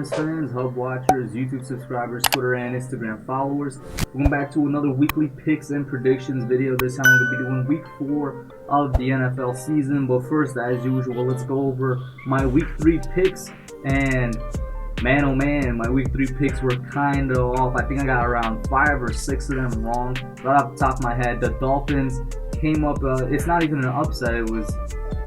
Giants fans, Hub watchers, YouTube subscribers, Twitter and Instagram followers. Welcome back to another weekly picks and predictions video. This time we're going to be doing week 4 of the NFL season. But first, as usual, let's go over my week 3 picks. And man, oh man, my week 3 picks were kind of off. I think I got around 5 or 6 of them wrong. Right off the top of my head, the Dolphins came up, it's not even an upset. It was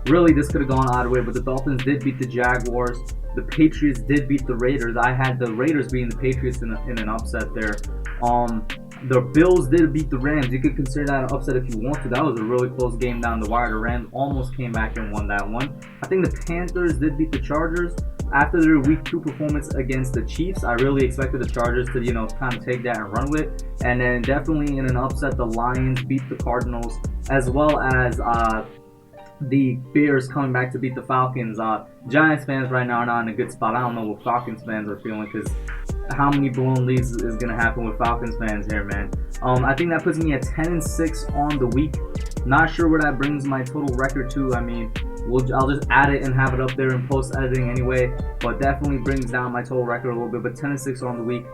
really, this could have gone either way, but the Dolphins did beat the Jaguars. The Patriots did beat the Raiders. I had the Raiders beating the Patriots in an upset there. The Bills did beat the Rams. You could consider that an upset if you want to. That was a really close game down the wire. The Rams almost came back and won that one. I think the Panthers did beat the Chargers. After their week 2 performance against the Chiefs, I really expected the Chargers to, kind of take that and run with it. And then definitely in an upset, the Lions beat the Cardinals, as well as the Bears coming back to beat the Falcons. Giants fans right now are not in a good spot. I don't know what Falcons fans are feeling, because how many blown leads is going to happen with Falcons fans here, man? I think that puts me at 10-6 on the week. Not sure where that brings my total record to. I mean, I'll just add it and have it up there in post editing anyway, but definitely brings down my total record a little bit. But 10-6 on the week,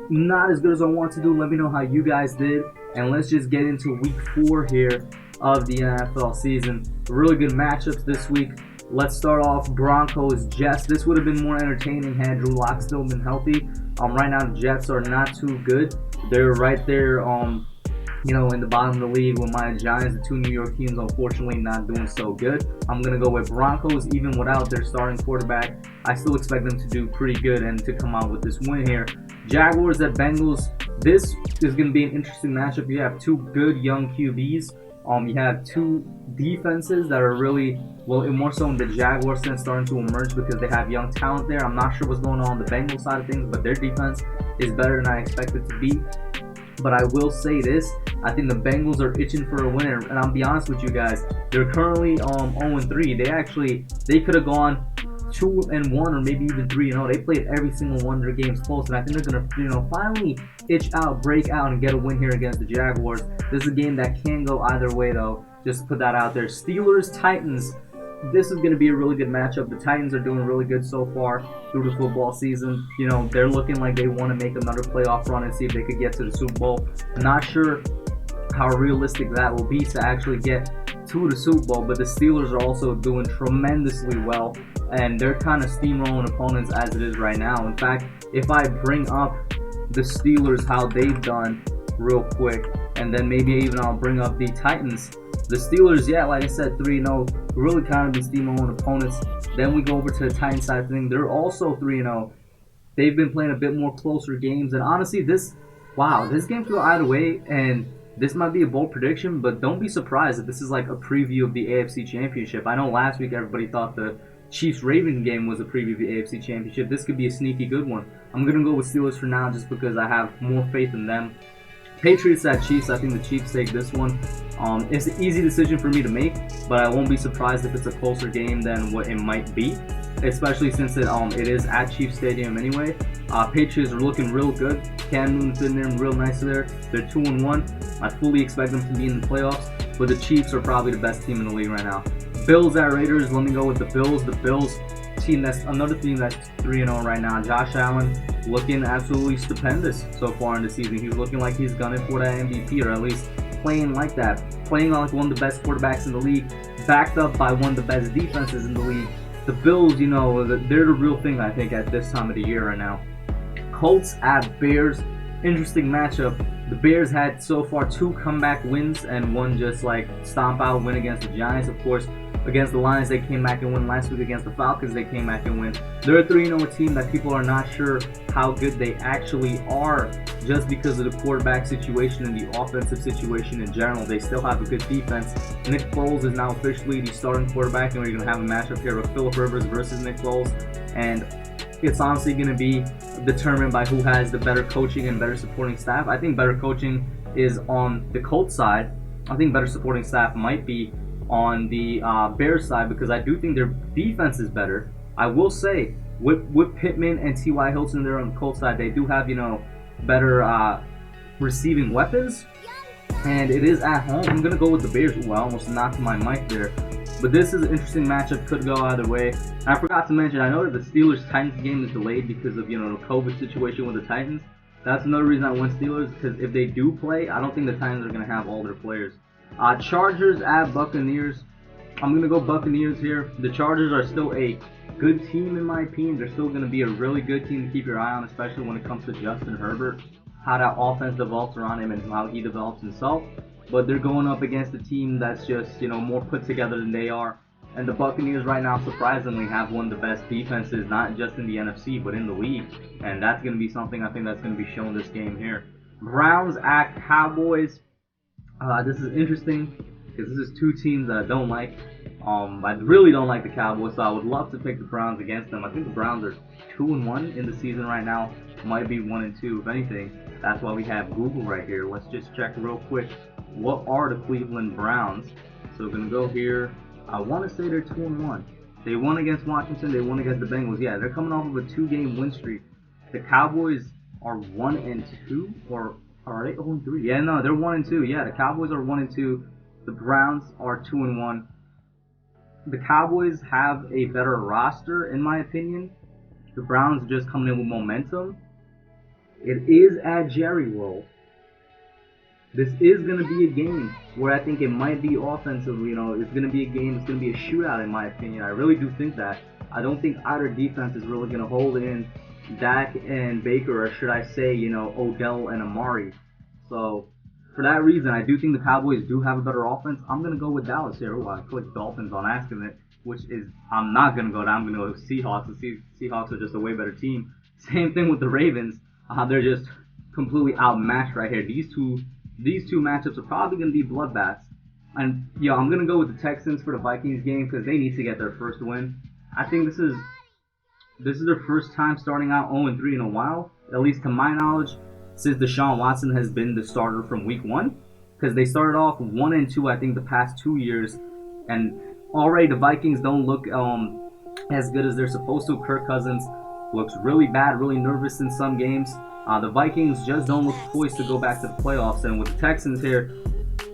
not as good as I want to do. Let me know how you guys did, and let's just get into week 4 here of the NFL season. Really good matchups this week. Let's start off Broncos Jets. This would have been more entertaining had Drew Lock still been healthy. Right now the Jets are not too good. They're right there in the bottom of the league with my Giants. The 2 New York teams unfortunately not doing so good. I'm gonna go with Broncos. Even without their starting quarterback, I still expect them to do pretty good and to come out with this win here. Jaguars at Bengals. This is gonna be an interesting matchup. You have 2 good young QBs. You have 2 defenses that are really, well, more so in the Jaguars sense, starting to emerge because they have young talent there. I'm not sure what's going on the Bengals side of things, but their defense is better than I expected to be. But I will say this, I think the Bengals are itching for a winner, and I'll be honest with you guys, they're currently 0-3. They could have gone 2-1 or maybe even 3-0. They played every single one of their games close, and I think they're gonna finally itch out, break out, and get a win here against the Jaguars. This is a game that can go either way though. Just put that out there. Steelers Titans. This is going to be a really good matchup. The Titans are doing really good so far through the football season. They're looking like they want to make another playoff run and see if they could get to the Super Bowl. I'm not sure how realistic that will be to actually get to the Super Bowl, but the Steelers are also doing tremendously well, and they're kind of steamrolling opponents as it is right now. In fact, if I bring up the Steelers, how they've done real quick, and then maybe even I'll bring up the Titans. The Steelers, yeah, like I said, 3-0, really kind of be steamrolling opponents. Then we go over to the Titans side of things. They're also 3-0. They've been playing a bit more closer games, and honestly, this game could go either way, and this might be a bold prediction, but don't be surprised if this is like a preview of the AFC Championship. I know last week everybody thought the Chiefs-Ravens game was a preview of the AFC Championship. This could be a sneaky good one. I'm going to go with Steelers for now just because I have more faith in them. Patriots at Chiefs. I think the Chiefs take this one. It's an easy decision for me to make, but I won't be surprised if it's a closer game than what it might be, especially since it is at Chiefs Stadium anyway. Patriots are looking real good. Cam Newton fitting in real nice there. They're 2-1. I fully expect them to be in the playoffs, but the Chiefs are probably the best team in the league right now. Bills at Raiders. Let me go with the Bills. The Bills team, that's another team that's 3-0 right now. Josh Allen looking absolutely stupendous so far in the season. He's looking like he's gunning for that MVP, or at least playing like that. Playing like one of the best quarterbacks in the league, backed up by one of the best defenses in the league. The Bills, they're the real thing, I think, at this time of the year right now. Colts at Bears. Interesting matchup. The Bears had so far 2 comeback wins and one just like stomp out win against the Giants. Of course, against the Lions, they came back and win. Last week against the Falcons, they came back and win. They're a 3-0 team that people are not sure how good they actually are just because of the quarterback situation and the offensive situation in general. They still have a good defense. Nick Foles is now officially the starting quarterback, and we're going to have a matchup here with Phillip Rivers versus Nick Foles. And it's honestly going to be determined by who has the better coaching and better supporting staff. I think better coaching is on the Colts side. I think better supporting staff might be on the Bears side, because I do think their defense is better. I will say, with Pittman and T.Y. Hilton there on the Colts side, they do have, better receiving weapons, and it is at home. I'm going to go with the Bears. Ooh, I almost knocked my mic there. But this is an interesting matchup, could go either way. And I forgot to mention, I know that the Steelers-Titans game is delayed because of, the COVID situation with the Titans. That's another reason I went Steelers, because if they do play, I don't think the Titans are going to have all their players. Chargers at Buccaneers. I'm going to go Buccaneers here. The Chargers are still a good team in my opinion. They're still going to be a really good team to keep your eye on, especially when it comes to Justin Herbert, how that offense develops around him and how he develops himself. But they're going up against a team that's just, more put together than they are. And the Buccaneers right now, surprisingly, have one of the best defenses, not just in the NFC, but in the league. And that's going to be something I think that's going to be shown this game here. Browns at Cowboys. This is interesting because this is two teams that I don't like. I really don't like the Cowboys, so I would love to pick the Browns against them. I think the Browns are 2-1 in the season right now. Might be 1-2 if anything. That's why we have Google right here. Let's just check real quick. What are the Cleveland Browns? So we're gonna go here. I want to say they're 2-1. They won against Washington. They won against the Bengals. Yeah, they're coming off of a 2-game win streak. The Cowboys are 1-2, or are they 0-3? Yeah, no, they're 1-2. Yeah, the Cowboys are 1-2. The Browns are 2-1. The Cowboys have a better roster, in my opinion. The Browns are just coming in with momentum. It is at Jerry World. This is going to be a game where I think it might be offensive. It's going to be a game. It's going to be a shootout, in my opinion. I really do think that. I don't think either defense is really going to hold in Dak and Baker, or should I say, Odell and Amari. So, for that reason, I do think the Cowboys do have a better offense. I'm going to go with Dallas here. Oh, I clicked Dolphins on accident, which is, I'm not going to go down. I'm going to go with Seahawks. The Seahawks are just a way better team. Same thing with the Ravens. They're just completely outmatched right here. These two matchups are probably going to be bloodbaths. And, I'm going to go with the Texans for the Vikings game because they need to get their first win. I think this is their first time starting out 0-3 in a while, at least to my knowledge, since Deshaun Watson has been the starter from week 1. Because they started off 1-2, I think, the past 2 years. And already the Vikings don't look as good as they're supposed to. Kirk Cousins looks really bad, really nervous in some games. The Vikings just don't look poised to go back to the playoffs. And with the Texans here,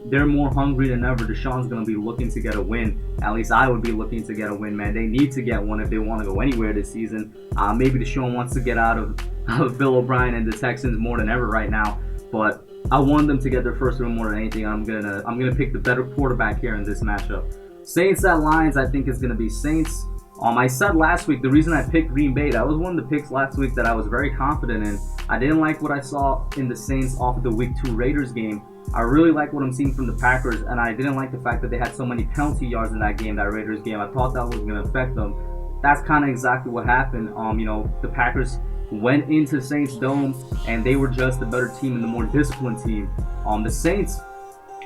they're more hungry than ever. Deshaun's going to be looking to get a win. At least I would be looking to get a win, man. They need to get one if they want to go anywhere this season. Maybe Deshaun wants to get out of Bill O'Brien and the Texans more than ever right now. But I want them to get their first win more than anything. I'm gonna pick the better quarterback here in this matchup. Saints at Lions, I think is going to be Saints. I said last week, the reason I picked Green Bay, that was one of the picks last week that I was very confident in. I didn't like what I saw in the Saints off of the Week 2 Raiders game. I really like what I'm seeing from the Packers, and I didn't like the fact that they had so many penalty yards in that game, that Raiders game. I thought that was going to affect them. That's kind of exactly what happened. The Packers went into Saints Dome, and they were just a better team and the more disciplined team. The Saints,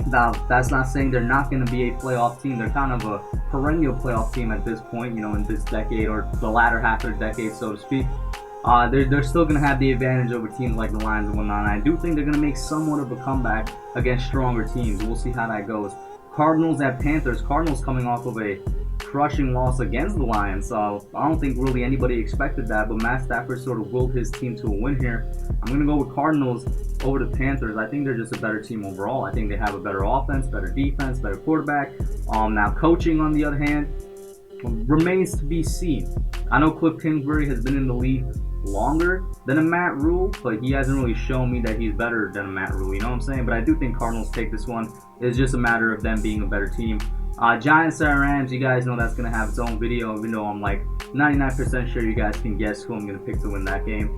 now, that's not saying they're not going to be a playoff team. They're kind of a perennial playoff team at this point, in this decade, or the latter half of the decade, so to speak. They're still going to have the advantage over teams like the Lions and whatnot. And I do think they're going to make somewhat of a comeback against stronger teams. We'll see how that goes. Cardinals at Panthers. Cardinals coming off of a crushing loss against the Lions. So I don't think really anybody expected that, but Matt Stafford sort of willed his team to a win here. I'm going to go with Cardinals over the Panthers. I think they're just a better team overall. I think they have a better offense, better defense, better quarterback. Now coaching, on the other hand, remains to be seen. I know Cliff Kingsbury has been in the league longer than a Matt Rule, but he hasn't really shown me that he's better than a Matt Rule, you know what I'm saying? But I do think Cardinals take this one. It's just a matter of them being a better team. Giants at Rams, you guys know that's going to have its own video, even though I'm like 99% sure you guys can guess who I'm going to pick to win that game.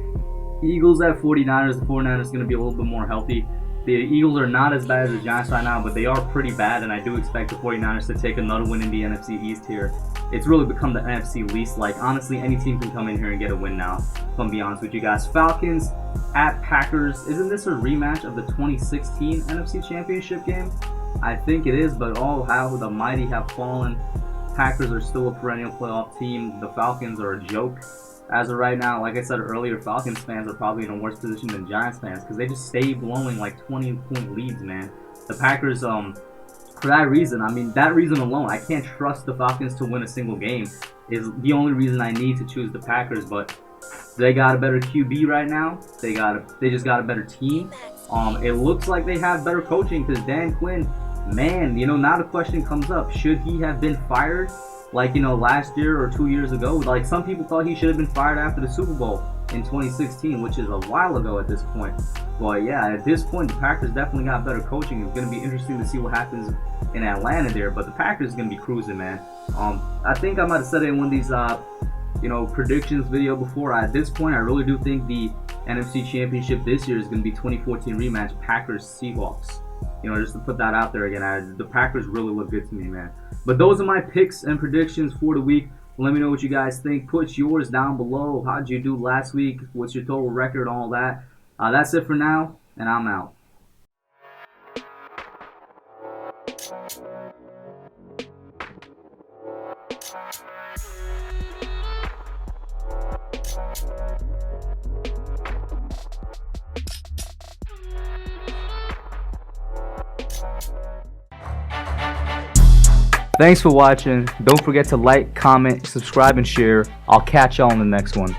Eagles at 49ers. The 49ers going to be a little bit more healthy. The Eagles are not as bad as the Giants right now, but they are pretty bad, and I do expect the 49ers to take another win in the NFC East here. It's really become the NFC least. Like, honestly, any team can come in here and get a win now, if I'm being honest with you guys. Falcons at Packers. Isn't this a rematch of the 2016 NFC Championship game? I think it is, but oh, how the mighty have fallen. Packers are still a perennial playoff team. The Falcons are a joke. As of right now, like I said earlier, Falcons fans are probably in a worse position than Giants fans because they just stay blowing like 20-point leads, man. The Packers, for that reason, that reason alone, I can't trust the Falcons to win a single game. Is the only reason I need to choose the Packers, but they got a better QB right now. They just got a better team. It looks like they have better coaching because Dan Quinn man, now the question comes up, should he have been fired like, last year or 2 years ago? Like, some people thought he should have been fired after the Super Bowl in 2016, which is a while ago at this point. But yeah, at this point, the Packers definitely got better coaching. It's going to be interesting to see what happens in Atlanta there, but the Packers is going to be cruising, man. I think I might have said it in one of these, predictions video before. At this point, I really do think the NFC Championship this year is going to be 2014 rematch Packers-Seahawks. Just to put that out there again, the Packers really look good to me, man. But those are my picks and predictions for the week. Let me know what you guys think. Put yours down below. How'd you do last week? What's your total record? All that. That's it for now, and I'm out. Thanks for watching. Don't forget to like, comment, subscribe, and share. I'll catch y'all in the next one.